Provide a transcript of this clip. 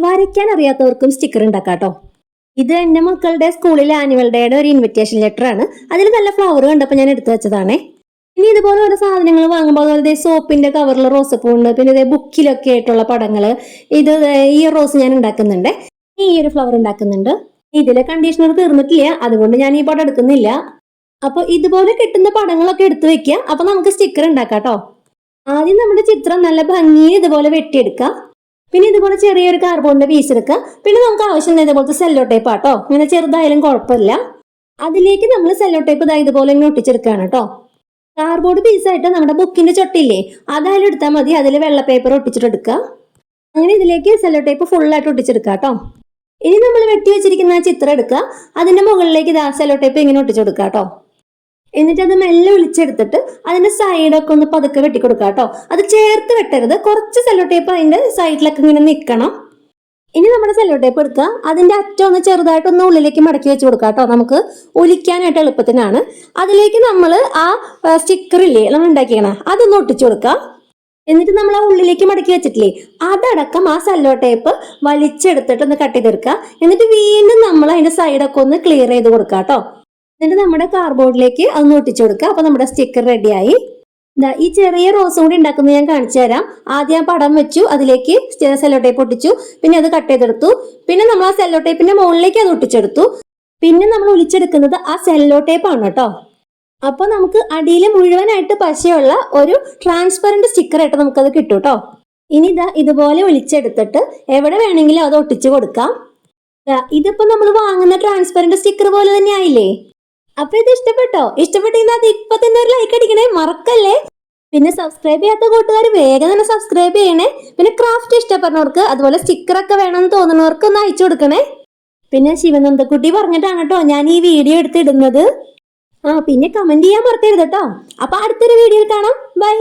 വരയ്ക്കാൻ അറിയാത്തവർക്കും സ്റ്റിക്കർ ഉണ്ടാക്കാട്ടോ. ഇത് എന്റെ മക്കളുടെ സ്കൂളിലെ ആനുവൽ ഡേയുടെ ഒരു ഇൻവിറ്റേഷൻ ലെറ്റർ ആണ്. അതിൽ നല്ല ഫ്ലവർ കണ്ടപ്പോൾ ഞാൻ എടുത്തു വെച്ചതാണേ. ഇനി ഇതുപോലെ ഓരോ സാധനങ്ങൾ വാങ്ങുമ്പോൾ അതുപോലെ സോപ്പിന്റെ കവറിൽ റോസപ്പൂ ഉണ്ട്, പിന്നെ ബുക്കിലൊക്കെ ആയിട്ടുള്ള പടങ്ങള്. ഈ റോസ് ഞാൻ ഉണ്ടാക്കുന്നുണ്ട്, ഈ ഒരു ഫ്ലവർ ഉണ്ടാക്കുന്നുണ്ട്. ഇതിലെ കണ്ടീഷണർ തീർന്നിട്ടില്ല, അതുകൊണ്ട് ഞാൻ ഈ പടം എടുക്കുന്നില്ല. അപ്പൊ ഇതുപോലെ കിട്ടുന്ന പടങ്ങളൊക്കെ എടുത്തു വെക്കുക. അപ്പൊ നമുക്ക് സ്റ്റിക്കർ ഉണ്ടാക്കാട്ടോ. ആദ്യം നമ്മുടെ ചിത്രം നല്ല ഭംഗിയിൽ ഇതുപോലെ വെട്ടിയെടുക്കാം. പിന്നെ ഇതുപോലെ ചെറിയൊരു കാർബോണിന്റെ പീസ് എടുക്കുക. പിന്നെ നമുക്ക് ആവശ്യം ഇതുപോലത്തെ സെല്ലോ ടേപ്പ് ആട്ടോ. ഇങ്ങനെ ചെറുതായാലും കുഴപ്പമില്ല. അതിലേക്ക് നമ്മൾ സെല്ലോ ടേപ്പ് ഇതുപോലെ ഇങ്ങനെ ഒട്ടിച്ചെടുക്കുകയാണ് കേട്ടോ. കാർഡ്ബോർഡ് പീസായിട്ട് നമ്മുടെ ബുക്കിന്റെ ചൊട്ടില്ലേ, അതായാലും എടുത്താൽ മതി. അതിൽ വെള്ള പേപ്പർ ഒട്ടിച്ചിട്ടെടുക്കുക. അങ്ങനെ ഇതിലേക്ക് സെല്ലോ ടേപ്പ് ഫുള്ളായിട്ട് ഒട്ടിച്ചെടുക്കുക കേട്ടോ. ഇനി നമ്മൾ വെട്ടി വെച്ചിരിക്കുന്ന ചിത്രം എടുക്കുക. അതിന്റെ മുകളിലേക്ക് സെല്ലോ ടേപ്പ് ഇങ്ങനെ ഒട്ടിച്ചെടുക്കുക കേട്ടോ. എന്നിട്ട് അത് മെല്ലെ ഒളിച്ചെടുത്തിട്ട് അതിന്റെ സൈഡൊക്കെ ഒന്ന് പതുക്കെ വെട്ടിക്കൊടുക്കുക കേട്ടോ. അത് ചേർത്ത് വെട്ടരുത്, കുറച്ച് സെല്ലോ ടേപ്പ് അതിന്റെ സൈഡിലൊക്കെ ഇങ്ങനെ നിൽക്കണം. ഇനി നമ്മുടെ സെല്ലോ ടേപ്പ് എടുക്കുക. അതിന്റെ അറ്റം ഒന്ന് ചെറുതായിട്ടൊന്ന് ഉള്ളിലേക്ക് മടക്കി വെച്ച് കൊടുക്കുക കേട്ടോ. നമുക്ക് ഒലിക്കാനായിട്ട് എളുപ്പത്തിനാണ്. അതിലേക്ക് നമ്മൾ ആ സ്റ്റിക്കറില്ലേ നമ്മൾ ഉണ്ടാക്കിയേക്കണ അതൊന്ന് ഒട്ടിച്ചു കൊടുക്കുക. എന്നിട്ട് നമ്മൾ ആ ഉള്ളിലേക്ക് മടക്കി വെച്ചിട്ടില്ലേ, അതടക്കം ആ സെല്ലോ ടേപ്പ് വലിച്ചെടുത്തിട്ട് ഒന്ന് കട്ട് ചെയ്തെടുക്കുക. എന്നിട്ട് വീണ്ടും നമ്മൾ അതിന്റെ സൈഡൊക്കെ ഒന്ന് ക്ലിയർ ചെയ്ത് കൊടുക്കുക കേട്ടോ. എന്നിട്ട് നമ്മുടെ കാർഡ്ബോർഡിലേക്ക് അതൊന്ന് ഒട്ടിച്ചു കൊടുക്കുക. അപ്പൊ നമ്മുടെ സ്റ്റിക്കർ റെഡിയായി. ഈ ചെറിയ റോസും കൂടി ഉണ്ടാക്കുന്നത് ഞാൻ കാണിച്ചു തരാം. ആദ്യം ആ പടം വെച്ചു, അതിലേക്ക് സെല്ലോ ടേപ്പ് ഒട്ടിച്ചു, പിന്നെ അത് കട്ട് ചെയ്തെടുത്തു. പിന്നെ നമ്മൾ ആ സെല്ലോ ടേപ്പിന്റെ മുകളിലേക്ക് അത് ഒട്ടിച്ചെടുത്തു. പിന്നെ നമ്മൾ ഒളിച്ചെടുക്കുന്നത് ആ സെല്ലോ ടേപ്പ് ആണ് കേട്ടോ. അപ്പൊ നമുക്ക് അടിയിൽ മുഴുവനായിട്ട് പശയുള്ള ഒരു ട്രാൻസ്പെറന്റ് സ്റ്റിക്കർ ആയിട്ട് നമുക്കത് കിട്ടും കേട്ടോ. ഇനി ഇതുപോലെ ഒളിച്ചെടുത്തിട്ട് എവിടെ വേണമെങ്കിലും അത് ഒട്ടിച്ചു കൊടുക്കാം. ഇതിപ്പോ നമ്മൾ വാങ്ങുന്ന ട്രാൻസ്പെറന്റ് സ്റ്റിക്കർ പോലെ തന്നെ ആയില്ലേ. അപ്പൊ ഇത് ഇഷ്ടപ്പെട്ടോ? ഇഷ്ടപ്പെട്ടെങ്കിൽ അത് ഇപ്പൊ തന്നെ ഒരു ലൈക്ക് അടിക്കണേ, മറക്കല്ലേ. പിന്നെ സബ്സ്ക്രൈബ് ചെയ്യാത്ത കൂട്ടുകാർ വേഗം തന്നെ സബ്സ്ക്രൈബ് ചെയ്യണേ. പിന്നെ ക്രാഫ്റ്റ് ഇഷ്ടപ്പെടുന്നവർക്ക് അതുപോലെ സ്റ്റിക്കറൊക്കെ വേണമെന്ന് തോന്നുന്നവർക്ക് ഒന്ന് അയച്ചു കൊടുക്കണേ. പിന്നെ ശിവനന്ദക്കുട്ടി പറഞ്ഞിട്ടാണ് കേട്ടോ ഞാൻ ഈ വീഡിയോ എടുത്തിടുന്നത്. പിന്നെ കമന്റ് ചെയ്യാൻ മറക്കരുത് കേട്ടോ. അപ്പൊ അടുത്തൊരു വീഡിയോയിൽ കാണാം. ബൈ.